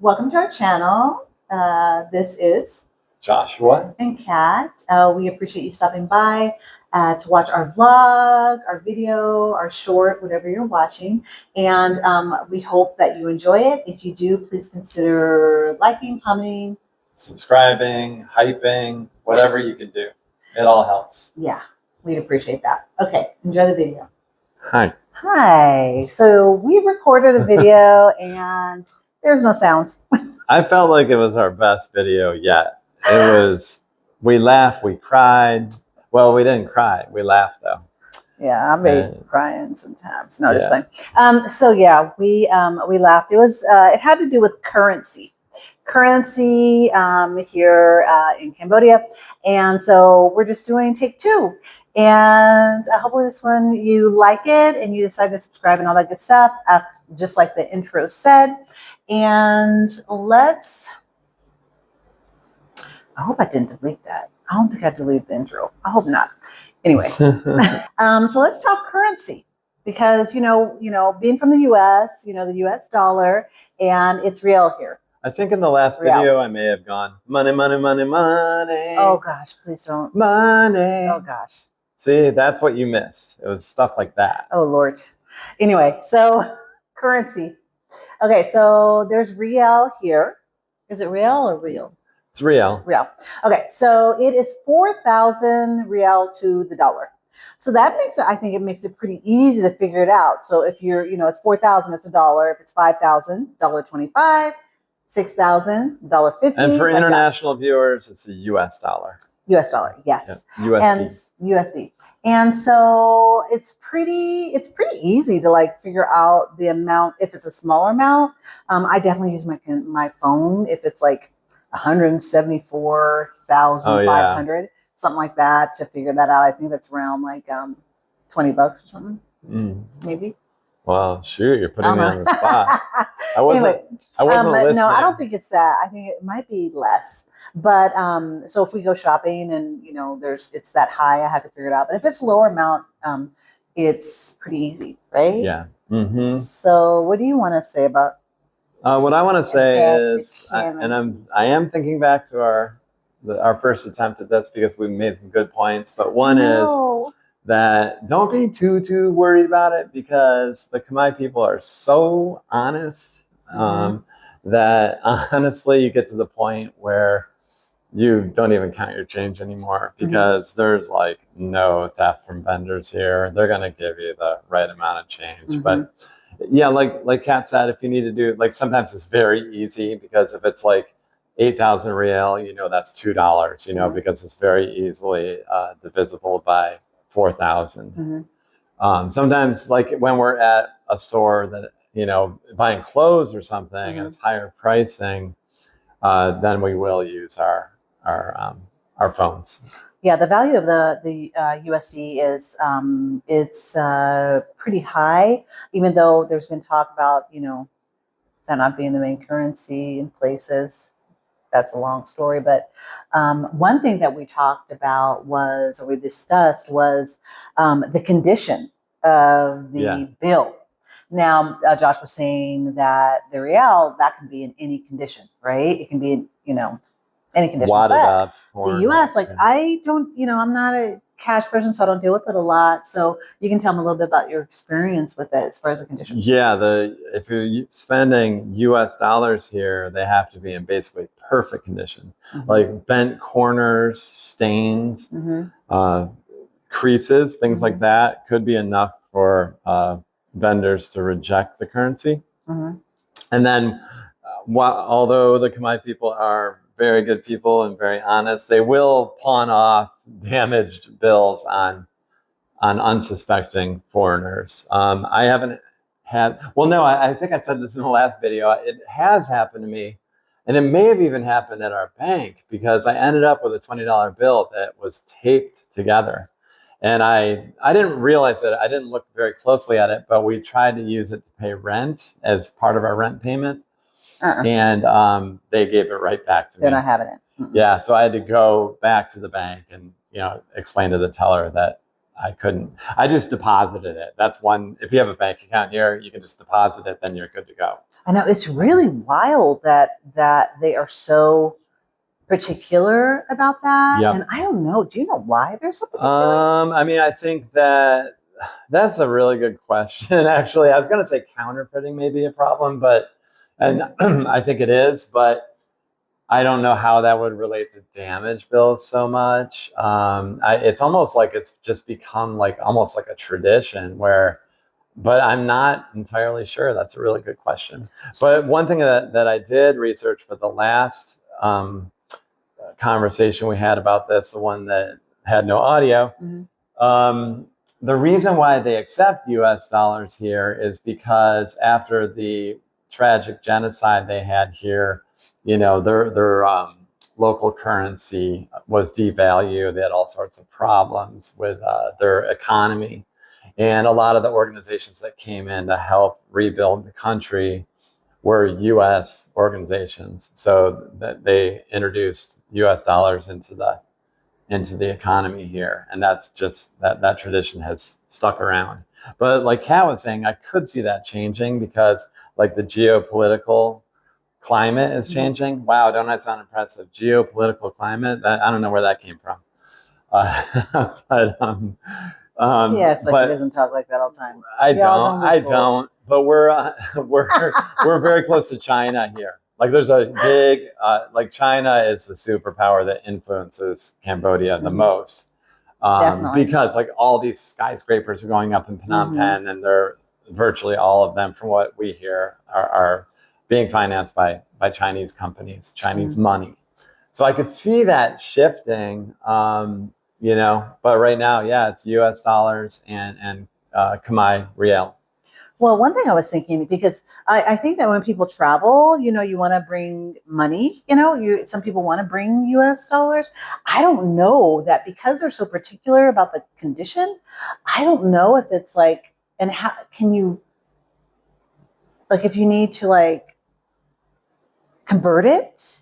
Welcome to our channel. This is Joshua. and Kat. We appreciate you stopping by to watch our vlog, our video, our short, whatever you're watching. And we hope that you enjoy it. If you do, please consider liking, commenting, Subscribing, hyping, whatever you can do. It all helps. Yeah, we'd appreciate that. Okay, enjoy the video. Hi. Hi. So we recorded a video and there's no sound. I felt like it was our best video yet. It was, we laughed, we cried. Well, we didn't cry. We laughed though. Yeah, I'm crying sometimes. No, just Yeah. playing. So yeah, we laughed. It was it had to do with currency here in Cambodia, and so we're just doing take two. And hopefully this one you like it and you decide to subscribe and all that good stuff, just like the intro said. And let's. I hope I didn't delete that. I don't think I deleted the intro. I hope not. Anyway. So let's talk currency because being from the U.S., the U.S. dollar, and it's real here. I think in the last video I may have gone money, money, money, money. Oh gosh, please don't. Money. Oh gosh. See, that's what you missed. It was stuff like that. Oh Lord. Anyway, so currency. Okay, so there's real here. Is it real or real? It's real. Real. Okay, so it is 4,000 real to the dollar. So that makes it, I think it makes it pretty easy to figure it out. So if you're, it's 4,000, it's $1. If it's 5,000, $1.25, 6,000, $1.50. And for international viewers, it's a US dollar. US dollar, yes. Yeah, USD. And USD. And so it's pretty easy to like figure out the amount. If it's a smaller amount, I definitely use my phone. If it's like 174,500, something like that, to figure that out. I think that's around like $20 or something, maybe. Well, shoot, you're putting me on the spot. I wasn't listening. No, I don't think it's that. I think it might be less. But so if we go shopping and it's that high, I have to figure it out. But if it's lower amount, it's pretty easy, right? Yeah. So what do you want to say about? What I want to say is, I am thinking back to our first attempt at this because we made some good points. But one is that don't be too worried about it because the Khmer people are so honest that honestly you get to the point where you don't even count your change anymore because there's like no theft from vendors here. They're going to give you the right amount of change. But yeah, like Kat said, if you need to do like sometimes it's very easy because if it's like 8,000 real, that's $2, because it's very easily divisible by 4,000. Sometimes like when we're at a store that, buying clothes or something and it's higher pricing, then we will use our phones. Yeah, the value of the USD is it's pretty high, even though there's been talk about that not being the main currency in places. That's a long story, but one thing that we talked about we discussed was the condition of the bill. Now, Josh was saying that the real, that can be in any condition, right? It can be in, any condition. Wadded up. The U.S., like I don't, I'm not a cash person, so I don't deal with it a lot. So you can tell me a little bit about your experience with it as far as the condition. Yeah, if you're spending U.S. dollars here, they have to be in basically perfect condition, like bent corners, stains, creases, things like that could be enough for vendors to reject the currency. And then, although the Khmer people are very good people and very honest, they will pawn off damaged bills on unsuspecting foreigners. I haven't had, I think I said this in the last video. It has happened to me, and it may have even happened at our bank because I ended up with a $20 bill that was taped together. And I didn't realize it. I didn't look very closely at it, but we tried to use it to pay rent as part of our rent payment. And they gave it right back to me. They're not having it. Yeah, so I had to go back to the bank and explain to the teller that I couldn't. I just deposited it. That's one. If you have a bank account here, you can just deposit it, then you're good to go. I know it's really wild that they are so particular about that. Yep. And I don't know. Do you know why they're so particular? I mean, I think that's a really good question. Actually, I was going to say counterfeiting may be a problem, and I think it is, but I don't know how that would relate to damage bills so much. It's almost like it's just become like almost like a tradition but I'm not entirely sure. That's a really good question. But one thing that I did research for the last conversation we had about this, the one that had no audio, the reason why they accept US dollars here is because after the tragic genocide they had here, their local currency was devalued. They had all sorts of problems with their economy. And a lot of the organizations that came in to help rebuild the country were U.S. organizations. So that they introduced U.S. dollars into the economy here, and that's just that tradition has stuck around. But like Kat was saying, I could see that changing because like the geopolitical climate is changing. Wow, don't I sound impressive? Geopolitical climate. I don't know where that came from. But yeah, it's like he doesn't talk like that all the time. I don't. But we're very close to China here. Like there's a big like China is the superpower that influences Cambodia the most. Because like all these skyscrapers are going up in Phnom Penh, and they're virtually all of them, from what we hear, are being financed by Chinese companies, Chinese money. So I could see that shifting. But right now, yeah, it's U.S. dollars and Khmer Riel. Well, one thing I was thinking, because I think that when people travel, you want to bring money, some people want to bring US dollars. I don't know that because they're so particular about the condition. I don't know if it's like, and how can you, like, if you need to like convert it,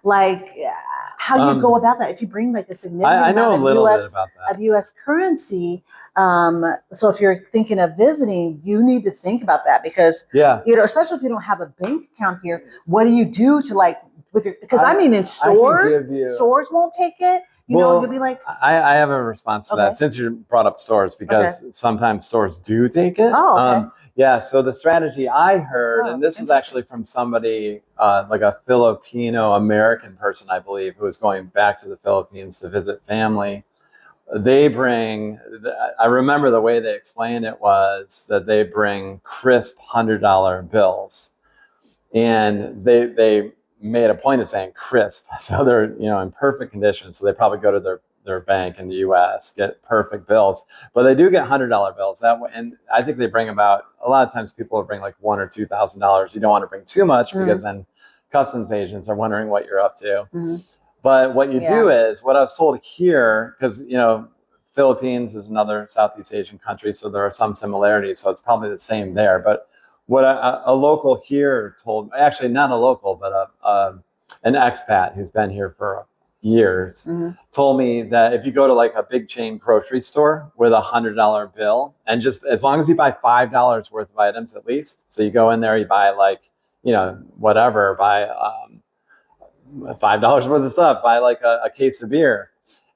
like how you go about that. If you bring like a significant amount of US currency, so if you're thinking of visiting, you need to think about that because especially if you don't have a bank account here, what do you do to like with your? Because I mean, in stores won't take it. You'll be like. I have a response to that since you brought up stores, because sometimes stores do take it. Oh, okay. Yeah, so the strategy I heard, and this was actually from somebody like a Filipino American person, I believe, who was going back to the Philippines to visit family. I remember the way they explained it was that they bring crisp $100 bills, and they made a point of saying crisp, so they're in perfect condition. So they probably go to their bank in the U.S., get perfect bills, but they do get $100 bills that way. And I think they bring about, a lot of times people will bring like $1,000 or $2,000. You don't want to bring too much because then customs agents are wondering what you're up to. But what you do is, what I was told here, because Philippines is another Southeast Asian country, so there are some similarities. So it's probably the same there. But what a local here told, actually not a local, but an expat who's been here for years, told me that if you go to like a big chain grocery store with $100 bill, and just as long as you buy $5 worth of items at least, so you go in there, you buy like, whatever, buy $5 worth of stuff, buy like a case of beer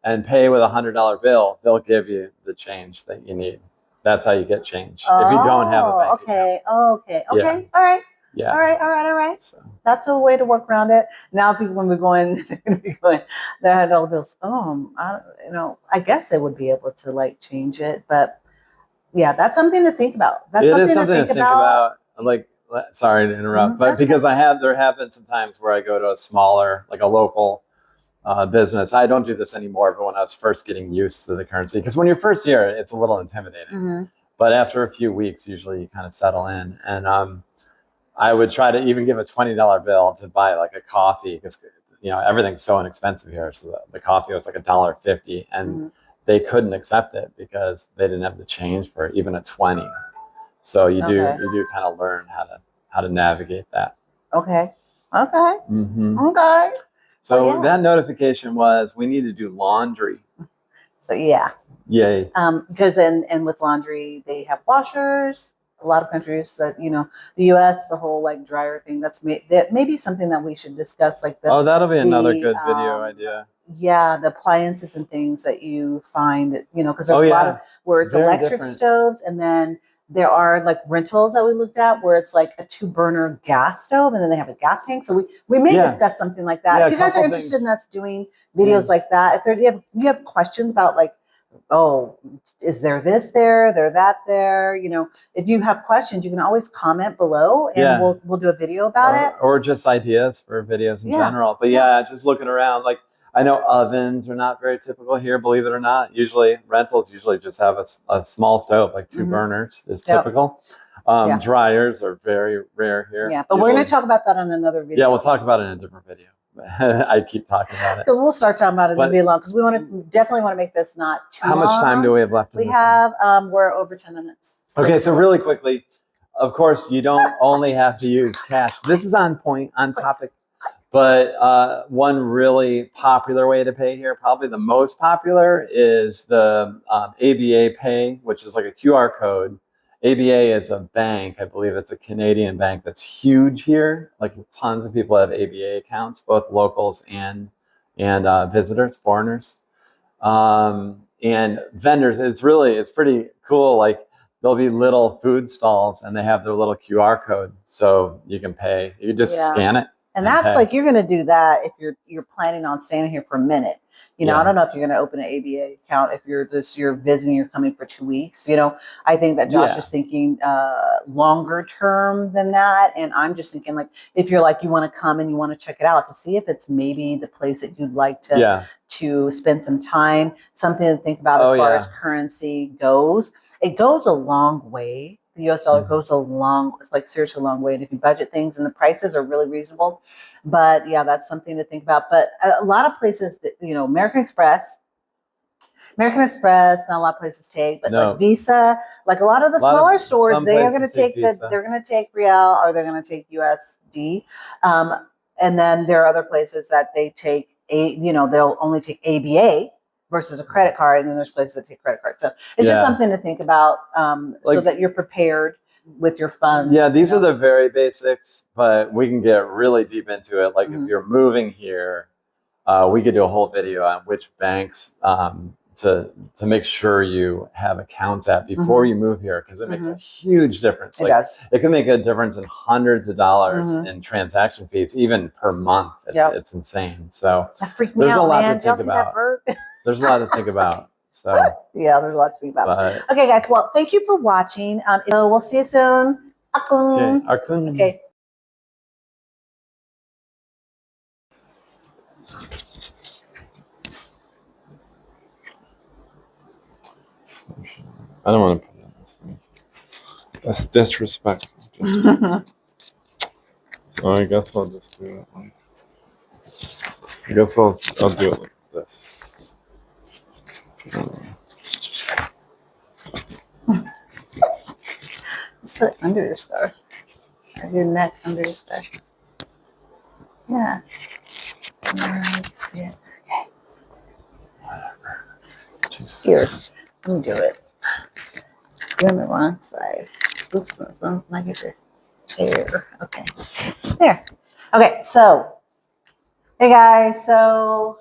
and pay with $100 bill, they'll give you the change that you need. That's how you get change if you don't have a bank account. Okay. Yeah. All right. Yeah. All right. So that's a way to work around it. Now people when we're going, they're going to be going, they had all bills. I guess they would be able to like change it, but yeah, that's something to think about. That's something to think about. Like, sorry to interrupt, but because there have been some times where I go to a smaller, like a local business. I don't do this anymore, but when I was first getting used to the currency, because when you're first here, it's a little intimidating. But after a few weeks, usually you kind of settle in. And I would try to even give a $20 bill to buy like a coffee, because everything's so inexpensive here. So the coffee was like $1.50, and they couldn't accept it because they didn't have the change for even a 20. So you do kind of learn how to navigate that. Okay. So that notification was we need to do laundry. So yeah. Yay. Because and with laundry they have washers. a lot of countries that, you know, the U.S., the whole like dryer thing, that may be something that we should discuss, like Oh, that'll be another good video idea. Yeah, the appliances and things that you find, you know, because there's Oh, a yeah. lot of where it's Very electric different. stoves, and then there are like rentals that we looked at where it's like a 2-burner gas stove, and then they have a gas tank. So we may discuss something like that. Yeah, if you guys are interested in us doing videos like that, if there, you have questions about like, oh, is there this there, that there, you know, if you have questions, you can always comment below, and we'll do a video about it, or just ideas for videos in general. But just looking around, like I know ovens are not very typical here, believe it or not. Usually rentals just have a small stove, like 2 burners is typical. Dryers are very rare here. Yeah, but we're going to talk about that on another video. Yeah, we'll talk about it in a different video. I keep talking about it because we'll start talking about it. It'll be long because we definitely want to make this not too long. How much time do we have left? We have we're over 10 minutes. Okay, so really quickly, of course, you don't only have to use cash. This is on point, on topic. But one really popular way to pay here, probably the most popular, is the ABA Pay, which is like a QR code. ABA is a bank. I believe it's a Canadian bank that's huge here. Like tons of people have ABA accounts, both locals and visitors, foreigners, and vendors. It's pretty cool. Like there'll be little food stalls, and they have their little QR code, so you can pay. You just scan it. And that's like, you're going to do that if you're planning on staying here for a minute. You know, I don't know if you're going to open an ABA account if you're visiting, you're coming for 2 weeks. You know, I think that Josh is thinking longer term than that. And I'm just thinking, like, if you're like, you want to come and you want to check it out to see if it's maybe the place that you'd like to spend some time, something to think about as far as currency goes. It goes a long way. The US dollar goes it's like seriously a long way. And if you budget things, and the prices are really reasonable, but yeah, that's something to think about. But a lot of places that, you know, American Express, not a lot of places take, but like Visa, like a lot of the smaller stores, they are going to take they're going to take Real, or they're going to take USD. And then there are other places that they take they'll only take ABA versus a credit card, and then there's places that take credit cards. So it's just something to think about, so that you're prepared with your funds. Yeah, these are the very basics, but we can get really deep into it. Like if you're moving here, we could do a whole video on which banks to make sure you have accounts at before you move here, because it makes a huge difference. It does. It can make a difference in hundreds of dollars in transaction fees, even per month. It's insane. So that freaked me out, man. Did y'all see that bird? There's a lot to think about. So yeah, there's a lot to think about. Okay, guys. Well, thank you for watching. So we'll see you soon. Akun. Okay. Akun. Okay. I don't want to put it on this thing. That's disrespectful. So I guess I'll just do it like. I guess I'll do it like this. Just put it under your scarf. Or your neck under your scarf. Yeah. Okay. Here, let me do it. You're on the wrong side. Oops, so I get your chair. Okay. There. Okay, so, hey guys, so